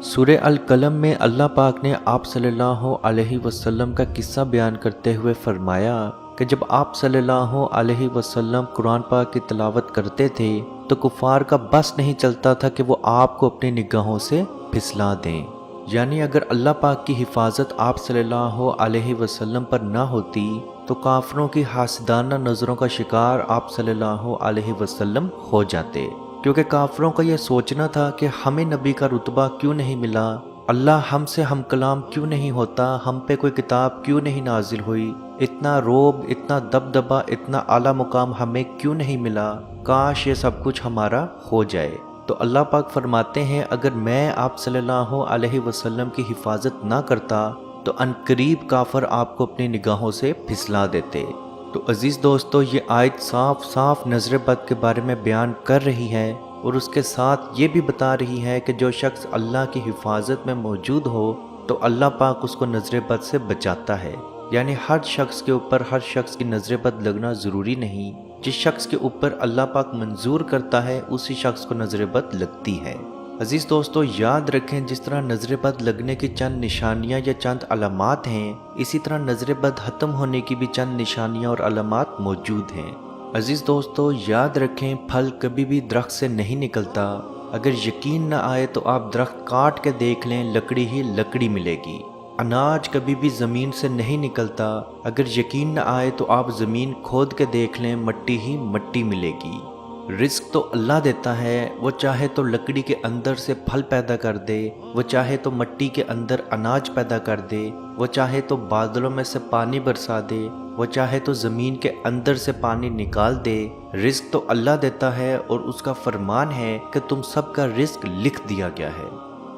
سورہ القلم میں اللہ پاک نے آپ صلی اللہ علیہ وسلم کا قصہ بیان کرتے ہوئے فرمایا کہ جب آپ صلی اللہ علیہ وسلم قرآن پاک کی تلاوت کرتے تھے تو کفار کا بس نہیں چلتا تھا کہ وہ آپ کو اپنی نگاہوں سے پھسلا دیں۔ یعنی اگر اللہ پاک کی حفاظت آپ صلی اللہ علیہ وسلم پر نہ ہوتی تو کافروں کی حاسدانہ نظروں کا شکار آپ صلی اللہ علیہ وسلم ہو جاتے، کیونکہ کافروں کا یہ سوچنا تھا کہ ہمیں نبی کا رتبہ کیوں نہیں ملا، اللہ ہم سے ہم کلام کیوں نہیں ہوتا، ہم پہ کوئی کتاب کیوں نہیں نازل ہوئی، اتنا روب، اتنا دبدبا، اتنا اعلیٰ مقام ہمیں کیوں نہیں ملا، کاش یہ سب کچھ ہمارا ہو جائے۔ تو اللہ پاک فرماتے ہیں اگر میں آپ صلی اللہ علیہ وسلم کی حفاظت نہ کرتا تو عنقریب کافر آپ کو اپنی نگاہوں سے پھسلا دیتے۔ تو عزیز دوستو، یہ آیت صاف صاف نظر بد کے بارے میں بیان کر رہی ہے اور اس کے ساتھ یہ بھی بتا رہی ہے کہ جو شخص اللہ کی حفاظت میں موجود ہو تو اللہ پاک اس کو نظر بد سے بچاتا ہے۔ یعنی ہر شخص کے اوپر ہر شخص کی نظر بد لگنا ضروری نہیں، جس شخص کے اوپر اللہ پاک منظور کرتا ہے اسی شخص کو نظر بد لگتی ہے۔ عزیز دوستو، یاد رکھیں جس طرح نظر بد لگنے کی چند نشانیاں یا چند علامات ہیں، اسی طرح نظر بد ختم ہونے کی بھی چند نشانیاں اور علامات موجود ہیں۔ عزیز دوستو، یاد رکھیں پھل کبھی بھی درخت سے نہیں نکلتا، اگر یقین نہ آئے تو آپ درخت کاٹ کے دیکھ لیں، لکڑی ہی لکڑی ملے گی۔ اناج کبھی بھی زمین سے نہیں نکلتا، اگر یقین نہ آئے تو آپ زمین کھود کے دیکھ لیں، مٹی ہی مٹی ملے گی۔ رزق تو اللہ دیتا ہے، وہ چاہے تو لکڑی کے اندر سے پھل پیدا کر دے، وہ چاہے تو مٹی کے اندر اناج پیدا کر دے، وہ چاہے تو بادلوں میں سے پانی برسا دے، وہ چاہے تو زمین کے اندر سے پانی نکال دے۔ رزق تو اللہ دیتا ہے اور اس کا فرمان ہے کہ تم سب کا رزق لکھ دیا گیا ہے۔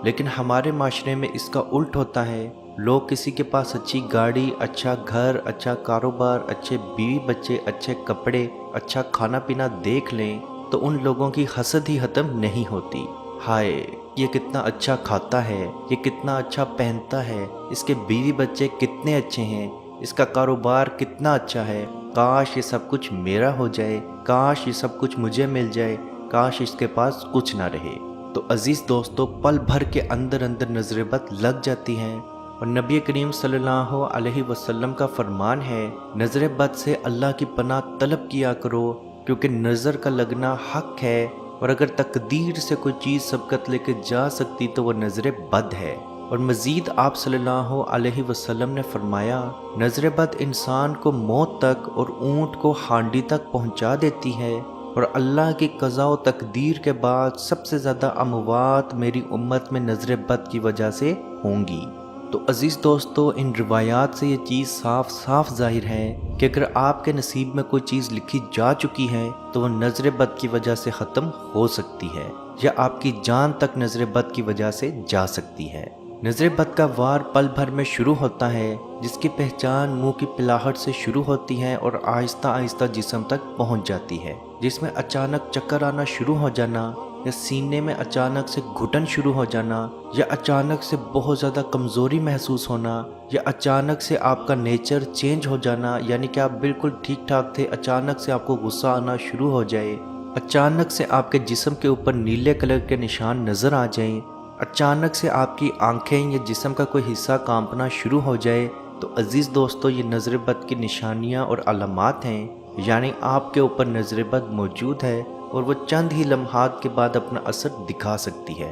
لیکن ہمارے معاشرے میں اس کا الٹ ہوتا ہے، لوگ کسی کے پاس اچھی گاڑی، اچھا گھر، اچھا کاروبار، اچھے بیوی بچے، اچھے کپڑے، اچھا کھانا پینا دیکھ لیں تو ان لوگوں کی حسد ہی ختم نہیں ہوتی۔ ہائے، یہ کتنا اچھا کھاتا ہے، یہ کتنا اچھا پہنتا ہے، اس کے بیوی بچے کتنے اچھے ہیں، اس کا کاروبار کتنا اچھا ہے، کاش یہ سب کچھ میرا ہو جائے، کاش یہ سب کچھ مجھے مل جائے، کاش اس کے پاس کچھ نہ رہے۔ تو عزیز دوستو، پل بھر کے اندر اندر نظر بد لگ جاتی ہیں، اور نبی کریم صلی اللہ علیہ وسلم کا فرمان ہے نظر بد سے اللہ کی پناہ طلب کیا کرو، کیونکہ نظر کا لگنا حق ہے، اور اگر تقدیر سے کوئی چیز سبقت لے کے جا سکتی تو وہ نظر بد ہے۔ اور مزید آپ صلی اللہ علیہ وسلم نے فرمایا نظر بد انسان کو موت تک اور اونٹ کو ہانڈی تک پہنچا دیتی ہے، اور اللہ کی قضاء و تقدیر کے بعد سب سے زیادہ اموات میری امت میں نظر بد کی وجہ سے ہوں گی۔ تو عزیز دوستو، ان روایات سے یہ چیز صاف صاف ظاہر ہے کہ اگر آپ کے نصیب میں کوئی چیز لکھی جا چکی ہے تو وہ نظر بد کی وجہ سے ختم ہو سکتی ہے، یا آپ کی جان تک نظر بد کی وجہ سے جا سکتی ہے۔ نظر بد کا وار پل بھر میں شروع ہوتا ہے، جس کی پہچان منہ کی پلاہٹ سے شروع ہوتی ہے اور آہستہ آہستہ جسم تک پہنچ جاتی ہے، جس میں اچانک چکر آنا شروع ہو جانا، یا سینے میں اچانک سے گھٹن شروع ہو جانا، یا اچانک سے بہت زیادہ کمزوری محسوس ہونا، یا اچانک سے آپ کا نیچر چینج ہو جانا، یعنی کہ آپ بالکل ٹھیک ٹھاک تھے، اچانک سے آپ کو غصہ آنا شروع ہو جائے، اچانک سے آپ کے جسم کے اوپر نیلے کلر کے نشان نظر آ جائیں، اچانک سے آپ کی آنکھیں یا جسم کا کوئی حصہ کانپنا شروع ہو جائے، تو عزیز دوستو، یہ نظر بد کی نشانیاں اور علامات ہیں، یعنی آپ کے اوپر نظر بد موجود ہے اور وہ چند ہی لمحات کے بعد اپنا اثر دکھا سکتی ہے۔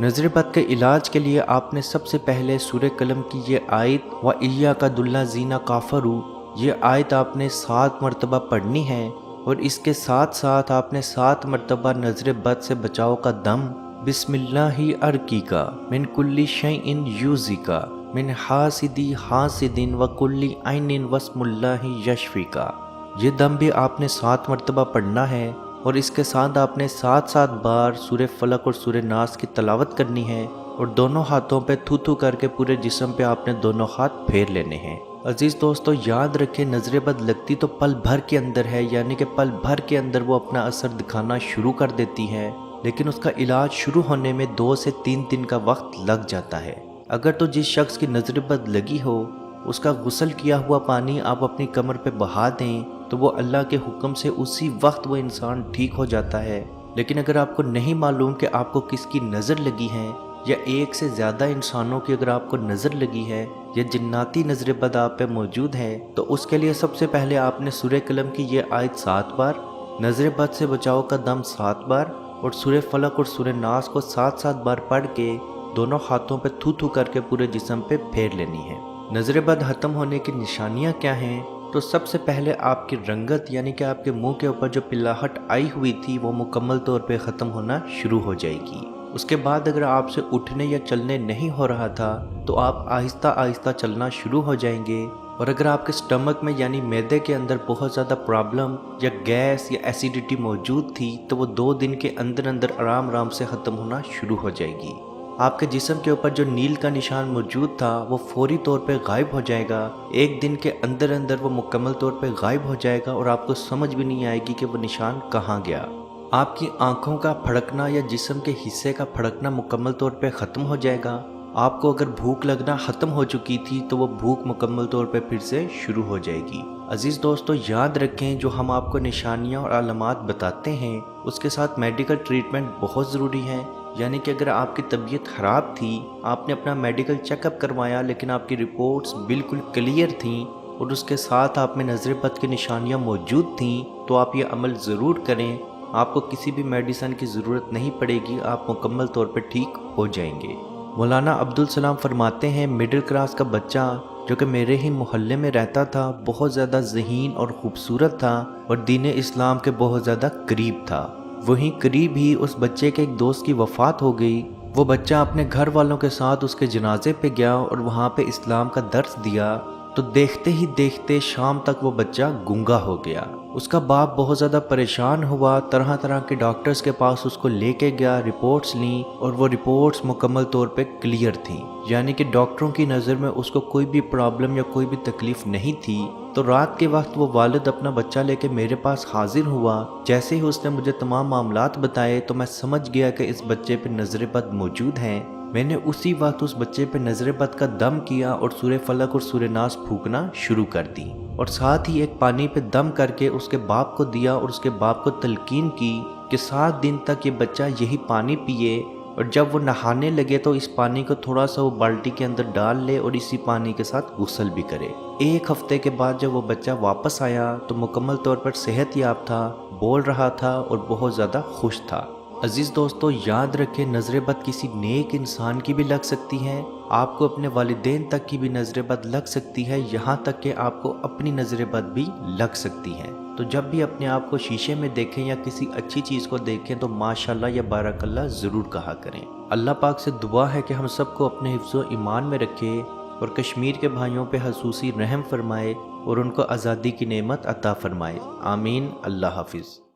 نظر بد کے علاج کے لیے آپ نے سب سے پہلے سورہ قلم کی یہ آیت وَإِيَّاكَ الَّذِينَ كَفَرُوا، یہ آیت آپ نے 7 مرتبہ پڑھنی ہے، اور اس کے ساتھ ساتھ آپ نے 7 مرتبہ نظر بد سے بچاؤ کا دم بسم اللہ ارقیکا من کل شیء یؤذیکا من حاسد حاسد وکل عین واسم اللہ یشفیکا، یہ دم بھی آپ نے 7 مرتبہ پڑھنا ہے، اور اس کے ساتھ آپ نے 7 بار سورہ فلق اور سورہ ناس کی تلاوت کرنی ہے، اور دونوں ہاتھوں پہ تھو تھو کر کے پورے جسم پہ آپ نے دونوں ہاتھ پھیر لینے ہیں۔ عزیز دوستو، یاد رکھیں نظر بد لگتی تو پل بھر کے اندر ہے، یعنی کہ پل بھر کے اندر وہ اپنا اثر دکھانا شروع کر دیتی ہے، لیکن اس کا علاج شروع ہونے میں 2 سے 3 دن کا وقت لگ جاتا ہے۔ اگر تو جس شخص کی نظر بد لگی ہو اس کا غسل کیا ہوا پانی آپ اپنی کمر پہ بہا دیں تو وہ اللہ کے حکم سے اسی وقت وہ انسان ٹھیک ہو جاتا ہے۔ لیکن اگر آپ کو نہیں معلوم کہ آپ کو کس کی نظر لگی ہے یا ایک سے زیادہ انسانوں کی اگر آپ کو نظر لگی ہے یا جناتی نظر بد آپ پہ موجود ہے، تو اس کے لیے سب سے پہلے آپ نے سورہ قلم کی یہ آیت 7 بار، نظر بد سے بچاؤ کا دم 7 بار، اور سورہ فلق اور سورہ ناس کو 7 بار پڑھ کے دونوں ہاتھوں پہ تھو تھو کر کے پورے جسم پہ پھیر لینی ہے۔ نظر بد ختم ہونے کی نشانیاں کیا ہیں؟ تو سب سے پہلے آپ کی رنگت یعنی کہ آپ کے منہ کے اوپر جو پلاہٹ آئی ہوئی تھی وہ مکمل طور پہ ختم ہونا شروع ہو جائے گی۔ اس کے بعد اگر آپ سے اٹھنے یا چلنے نہیں ہو رہا تھا تو آپ آہستہ آہستہ چلنا شروع ہو جائیں گے، اور اگر آپ کے سٹمک میں یعنی معدے کے اندر بہت زیادہ پرابلم یا گیس یا ایسیڈیٹی موجود تھی تو وہ 2 دن کے اندر اندر آرام آرام سے ختم ہونا شروع ہو جائے گی۔ آپ کے جسم کے اوپر جو نیل کا نشان موجود تھا وہ فوری طور پہ غائب ہو جائے گا، 1 دن کے اندر اندر وہ مکمل طور پہ غائب ہو جائے گا، اور آپ کو سمجھ بھی نہیں آئے گی کہ وہ نشان کہاں گیا۔ آپ کی آنکھوں کا پھڑکنا یا جسم کے حصے کا پھڑکنا مکمل طور پہ ختم ہو جائے گا۔ آپ کو اگر بھوک لگنا ختم ہو چکی تھی تو وہ بھوک مکمل طور پہ پھر سے شروع ہو جائے گی۔ عزیز دوستو، یاد رکھیں جو ہم آپ کو نشانیاں اور علامات بتاتے ہیں اس کے ساتھ میڈیکل ٹریٹمنٹ بہت ضروری ہے، یعنی کہ اگر آپ کی طبیعت خراب تھی، آپ نے اپنا میڈیکل چیک اپ کروایا لیکن آپ کی رپورٹس بالکل کلیئر تھیں اور اس کے ساتھ آپ میں نظر بد کی نشانیاں موجود تھیں، تو آپ یہ عمل ضرور کریں۔ آپ کو کسی بھی میڈیسن کی ضرورت نہیں پڑے گی، آپ مکمل طور پر ٹھیک ہو جائیں گے۔ مولانا عبدالسلام فرماتے ہیں مڈل کلاس کا بچہ جو کہ میرے ہی محلے میں رہتا تھا بہت زیادہ ذہین اور خوبصورت تھا اور دین اسلام کے بہت زیادہ قریب تھا۔ وہیں قریب ہی اس بچے کے ایک دوست کی وفات ہو گئی۔ وہ بچہ اپنے گھر والوں کے ساتھ اس کے جنازے پہ گیا اور وہاں پہ اسلام کا درس دیا، تو دیکھتے ہی دیکھتے شام تک وہ بچہ گنگا ہو گیا۔ اس کا باپ بہت زیادہ پریشان ہوا، طرح طرح کے ڈاکٹرز کے پاس اس کو لے کے گیا، رپورٹس لیں اور وہ رپورٹس مکمل طور پہ کلیئر تھیں، یعنی کہ ڈاکٹروں کی نظر میں اس کو کوئی بھی پرابلم یا کوئی بھی تکلیف نہیں تھی۔ تو رات کے وقت وہ والد اپنا بچہ لے کے میرے پاس حاضر ہوا۔ جیسے ہی اس نے مجھے تمام معاملات بتائے تو میں سمجھ گیا کہ اس بچے پہ نظر بد موجود ہیں۔ میں نے اسی وقت اس بچے پہ نظر بد کا دم کیا اور سورہ فلق اور سورہ ناس پھونکنا شروع کر دی، اور ساتھ ہی ایک پانی پہ دم کر کے اس کے باپ کو دیا اور اس کے باپ کو تلقین کی کہ 7 دن تک یہ بچہ یہی پانی پیے، اور جب وہ نہانے لگے تو اس پانی کو تھوڑا سا وہ بالٹی کے اندر ڈال لے اور اسی پانی کے ساتھ غسل بھی کرے۔ 1 ہفتے کے بعد جب وہ بچہ واپس آیا تو مکمل طور پر صحت یاب تھا، بول رہا تھا اور بہت زیادہ خوش تھا۔ عزیز دوستو، یاد رکھیں نظر بد کسی نیک انسان کی بھی لگ سکتی ہے، آپ کو اپنے والدین تک کی بھی نظر بد لگ سکتی ہے، یہاں تک کہ آپ کو اپنی نظر بد بھی لگ سکتی ہے۔ تو جب بھی اپنے آپ کو شیشے میں دیکھیں یا کسی اچھی چیز کو دیکھیں تو ماشاءاللہ یا بارک اللہ ضرور کہا کریں۔ اللہ پاک سے دعا ہے کہ ہم سب کو اپنے حفظ و ایمان میں رکھے اور کشمیر کے بھائیوں پہ خصوصی رحم فرمائے اور ان کو آزادی کی نعمت عطا فرمائے۔ آمین۔ اللہ حافظ۔